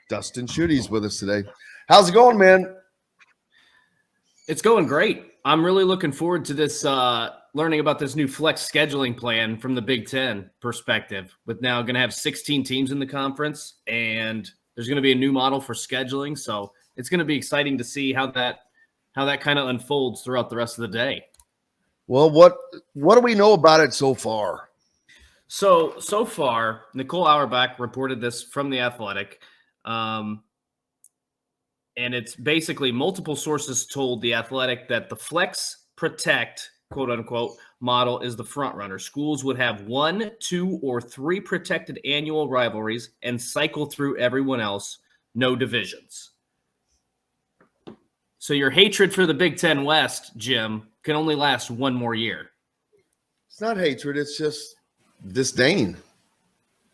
Dustin Schutte's with us today. How's it going, man? It's going great. I'm really looking forward to this, learning about this new flex scheduling plan from the Big Ten perspective. With now going to have 16 teams in the conference, and there's going to be a new model for scheduling. So it's going to be exciting to see how that kind of unfolds throughout the rest of the day. Well, what do we know about it so far? So far, Nicole Auerbach reported this from The Athletic. And it's basically multiple sources told The Athletic that the flex protect, quote unquote, model is the front runner. Schools would have 1, 2, or 3 protected annual rivalries and cycle through everyone else, no divisions. So your hatred for the Big Ten West, Jim, can only last one more year. It's not hatred. It's just disdain.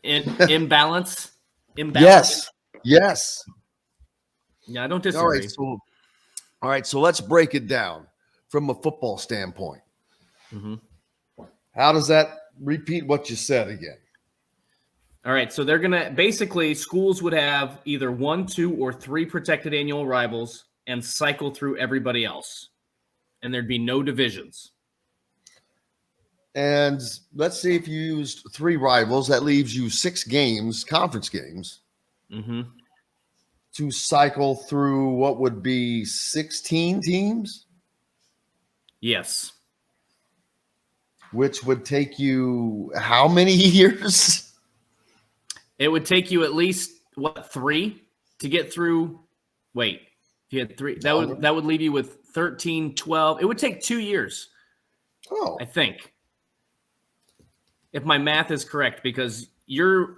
Imbalance? Yes. Yeah, I don't disagree. All right, so let's break it down from a football standpoint. Mm-hmm. How does that repeat what you said again? All right, so they're going to basically schools would have either 1, 2, or 3 protected annual rivals and cycle through everybody else. And there'd be no divisions. And let's see if you used 3 rivals, that leaves you 6 games, conference games. Mm-hmm. To cycle through what would be 16 teams? Yes. Which would take you how many years? It would take you at least, 3 to get through? Wait, if you had 3, that would leave you with 13, 12. It would take 2 years. Oh. I think. If my math is correct, because your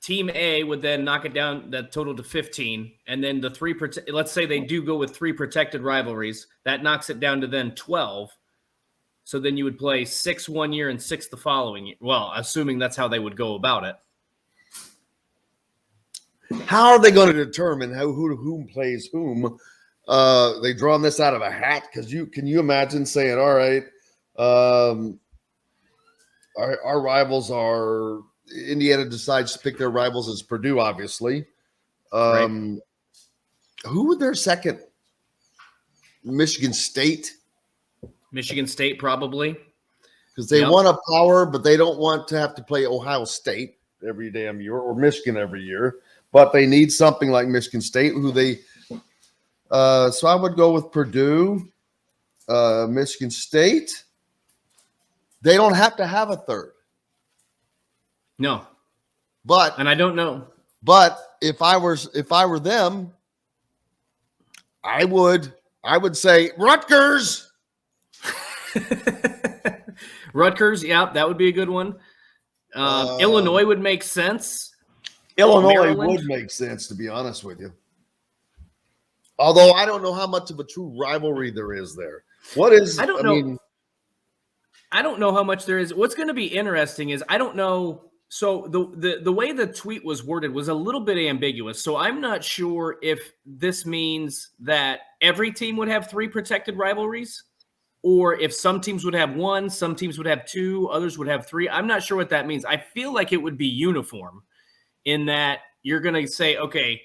Team A would then knock it down that total to 15, and then the 3 let's say they do go with 3 protected rivalries, that knocks it down to then 12. So then you would play 6 one year and 6 the following year. Well, assuming that's how they would go about it. How are they going to determine whom plays whom? They drawn this out of a hat? Because can you imagine saying, all right, our rivals are Indiana decides to pick their rivals as Purdue, obviously. Right. Who would their second? Michigan State? Michigan State, probably. Because they want a power, but they don't want to have to play Ohio State every damn year or Michigan every year. But they need something like Michigan State, who they so I would go with Purdue, Michigan State. They don't have to have a third. No. And I don't know. But if I were them, I would say Rutgers. Rutgers, yeah, that would be a good one. Illinois would make sense. Illinois would make sense, to be honest with you. Although I don't know how much of a true rivalry there is there. What is? I don't know. I don't know how much there is. What's going to be interesting is I don't know. So the way the tweet was worded was a little bit ambiguous. So I'm not sure if this means that every team would have 3 protected rivalries, or if some teams would have 1, some teams would have 2, others would have 3. I'm not sure what that means. I feel like it would be uniform in that you're going to say, okay,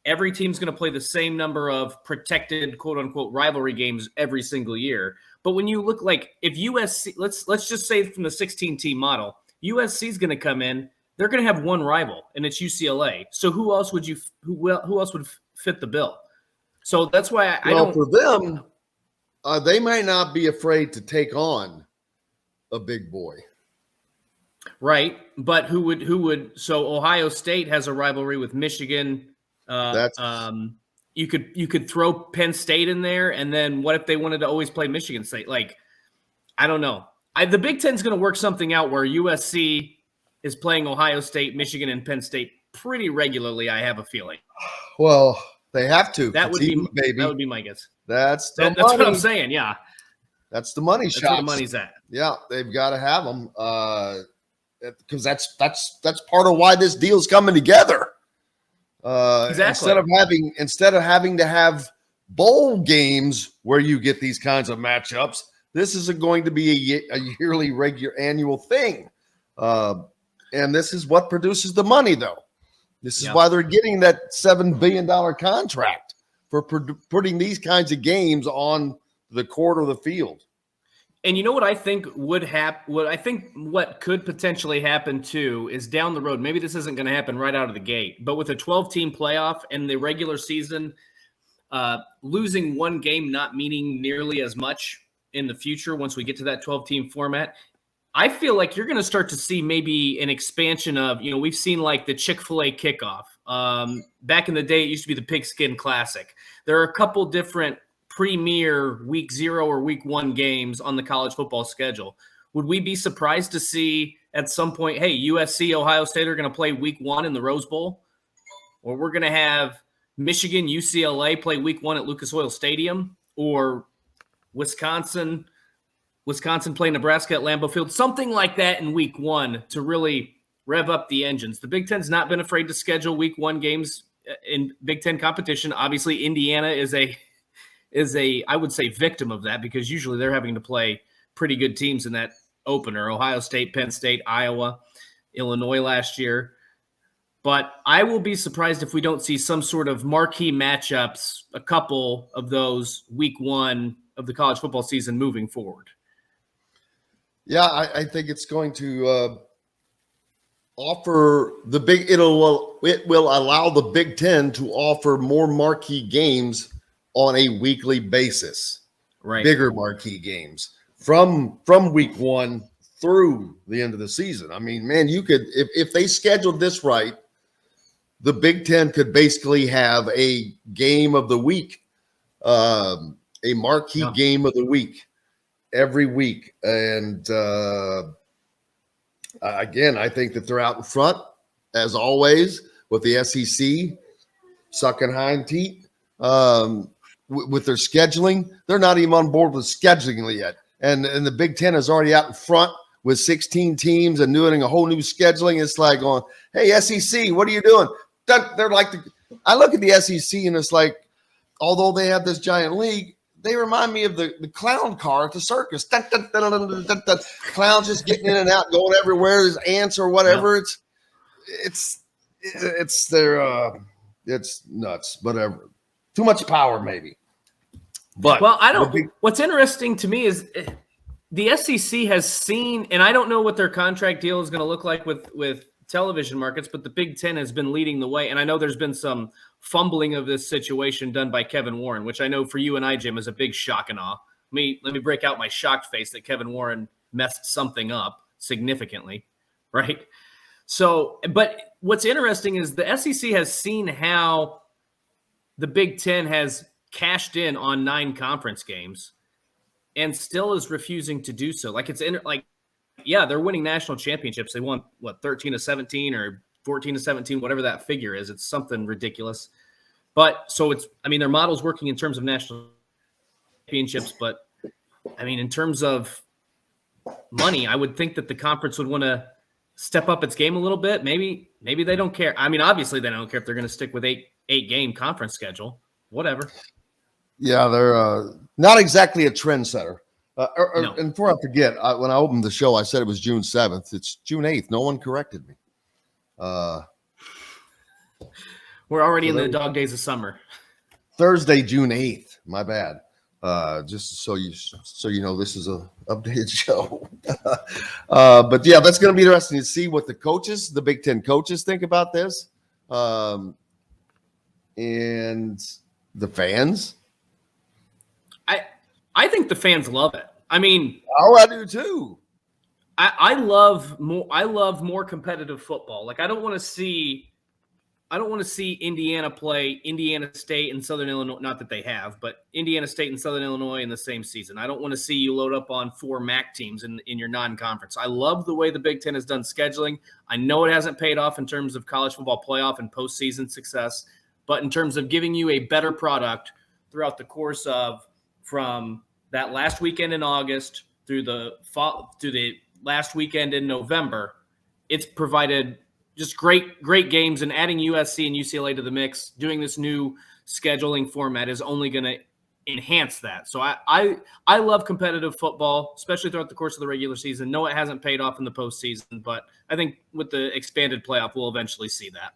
every team's going to play the same number of protected, quote unquote, rivalry games every single year. But when you look like if USC, let's just say from the 16-team model, USC is going to come in. They're going to have 1 rival, and it's UCLA. So who else would fit the bill? So that's why I don't. For them, they might not be afraid to take on a big boy, right? But who would? So Ohio State has a rivalry with Michigan. You could throw Penn State in there, and then what if they wanted to always play Michigan State? Like, I don't know. The Big Ten's going to work something out where USC is playing Ohio State, Michigan, and Penn State pretty regularly. I have a feeling. Well, they have to. That would be my guess. That's what I'm saying. Yeah, that's the money shot. That's where the money's at. Yeah, they've got to have them because that's part of why this deal's coming together. Exactly. Instead of having to have bowl games where you get these kinds of matchups, this isn't going to be a yearly, annual thing. And this is what produces the money, though. This is why they're getting that $7 billion contract for putting these kinds of games on the court or the field. And you know what I think would happen? What could potentially happen too is down the road. Maybe this isn't going to happen right out of the gate, but with a 12-team playoff and the regular season, losing one game not meaning nearly as much in the future once we get to that 12-team format, I feel like you're going to start to see maybe an expansion of, we've seen like the Chick-fil-A kickoff. Back in the day, it used to be the Pigskin Classic. There are a couple different premier week 0 or week 1 games on the college football schedule. Would we be surprised to see at some point, hey, USC, Ohio State are going to play week 1 in the Rose Bowl? Or we're going to have Michigan, UCLA play week 1 at Lucas Oil Stadium? Or Wisconsin play Nebraska at Lambeau Field? Something like that in week 1 to really rev up the engines. The Big Ten's not been afraid to schedule week 1 games in Big Ten competition. Obviously, Indiana is a I would say victim of that because usually they're having to play pretty good teams in that opener. Ohio State, Penn State, Iowa, Illinois last year. But I will be surprised if we don't see some sort of marquee matchups, a couple of those week 1 of the college football season moving forward. Yeah, I think it's going to offer it will allow the Big Ten to offer more marquee games on a weekly basis, right? Bigger marquee games from week 1 through the end of the season. I mean, man, you could, if they scheduled this right, the Big Ten could basically have a game of the week, a marquee game of the week every week. And again, I think that they're out in front, as always, with the SEC sucking hind teeth. With their scheduling, they're not even on board with scheduling yet. And the Big Ten is already out in front with 16 teams and doing a whole new scheduling. It's like going, hey, SEC, what are you doing? They're like, I look at the SEC and it's like, although they have this giant league, they remind me of the clown car at the circus. Clowns just getting in and out, going everywhere. There's ants or whatever. Yeah. It's nuts, whatever. Too much power, maybe. But what's interesting to me is the SEC has seen, and I don't know what their contract deal is going to look like with television markets, but the Big Ten has been leading the way. And I know there's been some fumbling of this situation done by Kevin Warren, which I know for you and I, Jim, is a big shock and awe. Let me break out my shocked face that Kevin Warren messed something up significantly, right? So, but what's interesting is the SEC has seen how the Big Ten has cashed in on 9 conference games and still is refusing to do so. They're winning national championships. They won 13 to 17 or 14 to 17, whatever that figure is. It's something ridiculous. But so their model's working in terms of national championships, but in terms of money, I would think that the conference would want to step up its game a little bit. Maybe they don't care. Obviously they don't care if they're going to stick with 8-game conference schedule, whatever. Yeah, they're not exactly a trendsetter. No. And before I forget, when I opened the show, I said it was June 7th. It's June 8th. No one corrected me. We're already in the dog days of summer. Thursday, June 8th. My bad. Just so you know, this is a updated show. But yeah, that's going to be interesting to see what the Big Ten coaches think about this. And the fans. I think the fans love it. I do too. I love more competitive football. Like I don't want to see Indiana play Indiana State and Southern Illinois. Not that they have, but Indiana State and Southern Illinois in the same season. I don't want to see you load up on 4 MAC teams in your non-conference. I love the way the Big Ten has done scheduling. I know it hasn't paid off in terms of college football playoff and postseason success, but in terms of giving you a better product throughout the course of from that last weekend in August through the last weekend in November, it's provided just great games, and adding USC and UCLA to the mix, doing this new scheduling format is only going to enhance that. So I love competitive football, especially throughout the course of the regular season. No, it hasn't paid off in the postseason, but I think with the expanded playoff, we'll eventually see that.